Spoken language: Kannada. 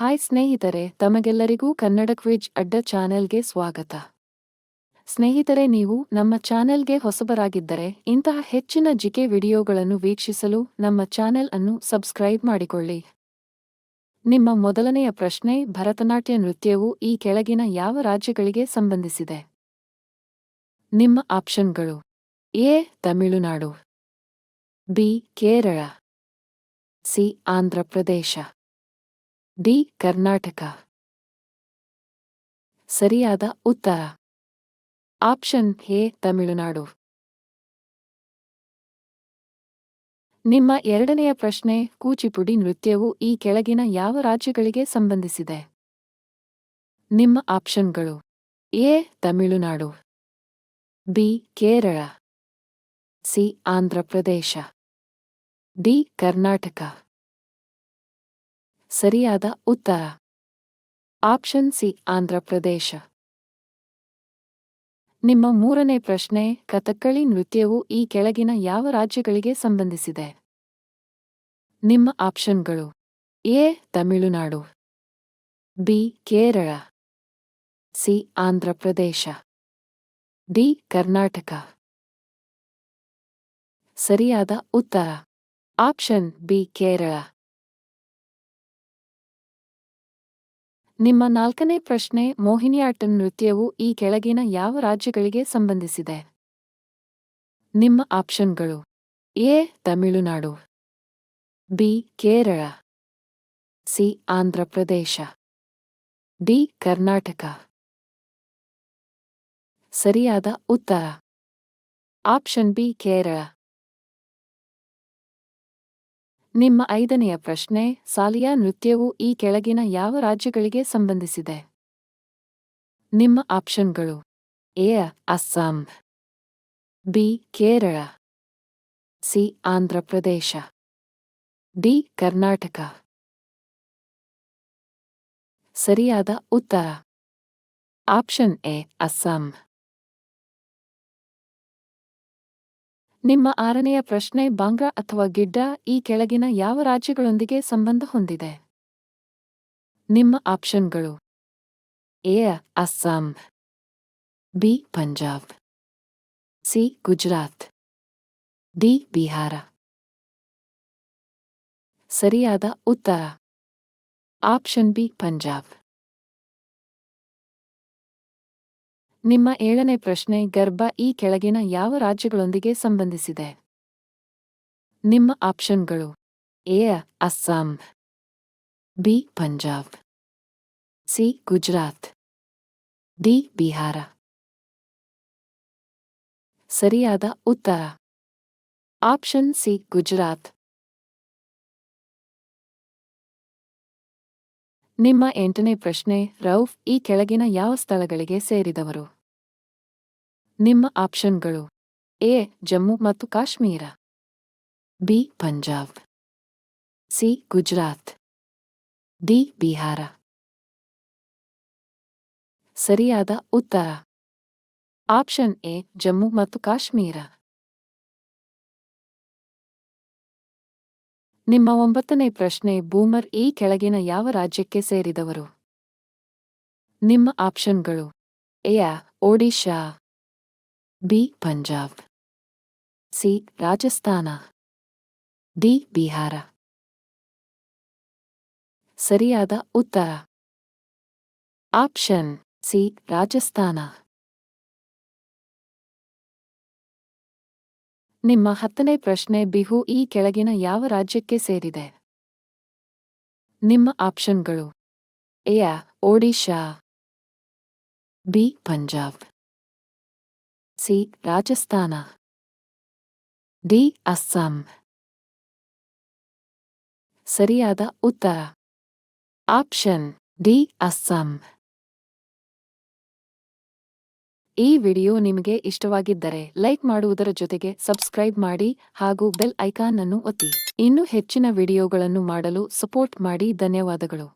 ಹಾಯ್ ಸ್ನೇಹಿತರೆ, ತಮಗೆಲ್ಲರಿಗೂ ಕನ್ನಡ ಕ್ವಿಜ್ ಅಡ್ಡ ಚಾನೆಲ್ಗೆ ಸ್ವಾಗತ. ಸ್ನೇಹಿತರೆ, ನೀವು ನಮ್ಮ ಚಾನೆಲ್ಗೆ ಹೊಸಬರಾಗಿದ್ದರೆ ಇಂತಹ ಹೆಚ್ಚಿನ ಜಿಕೆ ವಿಡಿಯೋಗಳನ್ನು ವೀಕ್ಷಿಸಲು ನಮ್ಮ ಚಾನೆಲ್ ಅನ್ನು ಸಬ್ಸ್ಕ್ರೈಬ್ ಮಾಡಿಕೊಳ್ಳಿ. ನಿಮ್ಮ ಮೊದಲನೆಯ ಪ್ರಶ್ನೆ: ಭರತನಾಟ್ಯ ನೃತ್ಯವು ಈ ಕೆಳಗಿನ ಯಾವ ರಾಜ್ಯಗಳಿಗೆ ಸಂಬಂಧಿಸಿದೆ? ನಿಮ್ಮ ಆಪ್ಷನ್ಗಳು: A. Tamil Nadu, B. Kerala, C. Andhra Pradesh, D. Karnataka. ಸರಿಯಾದ ಉತ್ತರ ಆಪ್ಷನ್ ಎ. ತಮಿಳುನಾಡು. ನಿಮ್ಮ ಎರಡನೆಯ ಪ್ರಶ್ನೆ: ಕೂಚಿಪುಡಿ ನೃತ್ಯವು ಈ ಕೆಳಗಿನ ಯಾವ ರಾಜ್ಯಗಳಿಗೆ ಸಂಬಂಧಿಸಿದೆ? ನಿಮ್ಮ ಆಪ್ಷನ್ಗಳು: A. Tamil Nadu, B. Kerala, C. Andhra Pradesh, D. Karnataka. ಸರಿಯಾದ ಉತ್ತರ ಆಪ್ಷನ್ ಸಿ. ಆಂಧ್ರಪ್ರದೇಶ. ನಿಮ್ಮ ಮೂರನೇ ಪ್ರಶ್ನೆ: ಕಥಕ್ಕಳಿ ನೃತ್ಯವು ಈ ಕೆಳಗಿನ ಯಾವ ರಾಜ್ಯಗಳಿಗೆ ಸಂಬಂಧಿಸಿದೆ? ನಿಮ್ಮ ಆಪ್ಷನ್ಗಳು: A. Tamil Nadu, B. Kerala, C. Andhra Pradesh, D. Karnataka. ಸರಿಯಾದ ಉತ್ತರ ಆಪ್ಷನ್ ಬಿ. ಕೇರಳ. ನಿಮ್ಮ ನಾಲ್ಕನೇ ಪ್ರಶ್ನೆ: ಮೋಹಿನಿಯಾಟ್ಟಂ ನೃತ್ಯವು ಈ ಕೆಳಗಿನ ಯಾವ ರಾಜ್ಯಗಳಿಗೆ ಸಂಬಂಧಿಸಿದೆ? ನಿಮ್ಮ ಆಪ್ಷನ್ಗಳು: A. Tamil Nadu, B. Kerala, C. Andhra Pradesh, D. Karnataka. ಸರಿಯಾದ ಉತ್ತರ ಆಪ್ಷನ್ ಬಿ. ಕೇರಳ. ನಿಮ್ಮ ಐದನೆಯ ಪ್ರಶ್ನೆ: ಸಾಲಿಯಾ ನೃತ್ಯವು ಈ ಕೆಳಗಿನ ಯಾವ ರಾಜ್ಯಗಳಿಗೆ ಸಂಬಂಧಿಸಿದೆ? ನಿಮ್ಮ ಆಪ್ಷನ್ಗಳು: A. Assam, B. Kerala, C. Andhra Pradesh, D. Karnataka. ಸರಿಯಾದ ಉತ್ತರ ಆಪ್ಷನ್ ಎ. ಅಸ್ಸಾಂ. ನಿಮ್ಮ ಆರನೆಯ ಪ್ರಶ್ನೆ: ಬಾಂಗ್ರಾ ಅಥವಾ ಗಿಡ್ಡಾ ಈ ಕೆಳಗಿನ ಯಾವ ರಾಜ್ಯಗಳೊಂದಿಗೆ ಸಂಬಂಧ ಹೊಂದಿದೆ? ನಿಮ್ಮ ಆಪ್ಷನ್ಗಳು: A. Assam, B. Punjab, C. Gujarat, D. Bihar. ಸರಿಯಾದ ಉತ್ತರ ಆಪ್ಷನ್ ಬಿ. ಪಂಜಾಬ್. ನಿಮ್ಮ ಏಳನೇ ಪ್ರಶ್ನೆ: ಗರ್ಭಾ ಈ ಕೆಳಗಿನ ಯಾವ ರಾಜ್ಯಗಳೊಂದಿಗೆ ಸಂಬಂಧಿಸಿದೆ? ನಿಮ್ಮ ಆಪ್ಷನ್ಗಳು: A. Assam, B. Punjab, C. Gujarat, D. Bihar. ಸರಿಯಾದ ಉತ್ತರ ಆಪ್ಷನ್ ಸಿ. ಗುಜರಾತ್. ನಿಮ್ಮ ಎಂಟನೇ ಪ್ರಶ್ನೆ: ರೌಫ್ ಈ ಕೆಳಗಿನ ಯಾವ ಸ್ಥಳಗಳಿಗೆ ಸೇರಿದವರು? ನಿಮ್ಮ ಆಪ್ಷನ್ಗಳು: ಎ. ಜಮ್ಮು ಮತ್ತು Kashmir, B. Punjab, C. Gujarat, D. Bihar. ಸರಿಯಾದ ಉತ್ತರ ಆಪ್ಷನ್ ಎ. ಜಮ್ಮು ಮತ್ತು ಕಾಶ್ಮೀರ. ನಿಮ್ಮ ಒಂಬತ್ತನೇ ಪ್ರಶ್ನೆ: ಬೂಮರ್ ಈ ಕೆಳಗಿನ ಯಾವ ರಾಜ್ಯಕ್ಕೆ ಸೇರಿದವರು? ನಿಮ್ಮ ಆಪ್ಷನ್ಗಳು: A. Odisha, B. Punjab, C. Rajasthan, D. Bihar. ಸರಿಯಾದ ಉತ್ತರ ಆಪ್ಷನ್ ಸಿ. ರಾಜಸ್ಥಾನ. ನಿಮ್ಮ ಹತ್ತನೇ ಪ್ರಶ್ನೆ: ಬಿಹು ಈ ಕೆಳಗಿನ ಯಾವ ರಾಜ್ಯಕ್ಕೆ ಸೇರಿದೆ? ನಿಮ್ಮ ಆಪ್ಷನ್ಗಳು: A. Odisha, B. Punjab, C. Rajasthan, D. Assam. ಸರಿಯಾದ ಉತ್ತರ ಆಪ್ಷನ್ ಡಿ. ಅಸ್ಸಾಂ. ಈ ವಿಡಿಯೋ ನಿಮಗೆ ಇಷ್ಟವಾಗಿದ್ದರೆ ಲೈಕ್ ಮಾಡುವುದರ ಜೊತೆಗೆ ಸಬ್ಸ್ಕ್ರೈಬ್ ಮಾಡಿ ಹಾಗೂ ಬೆಲ್ ಐಕಾನ್ ಅನ್ನು ಒತ್ತಿ. ಇನ್ನೂ ಹೆಚ್ಚಿನ ವಿಡಿಯೋಗಳನ್ನು ಮಾಡಲು ಸಪೋರ್ಟ್ ಮಾಡಿ. ಧನ್ಯವಾದಗಳು.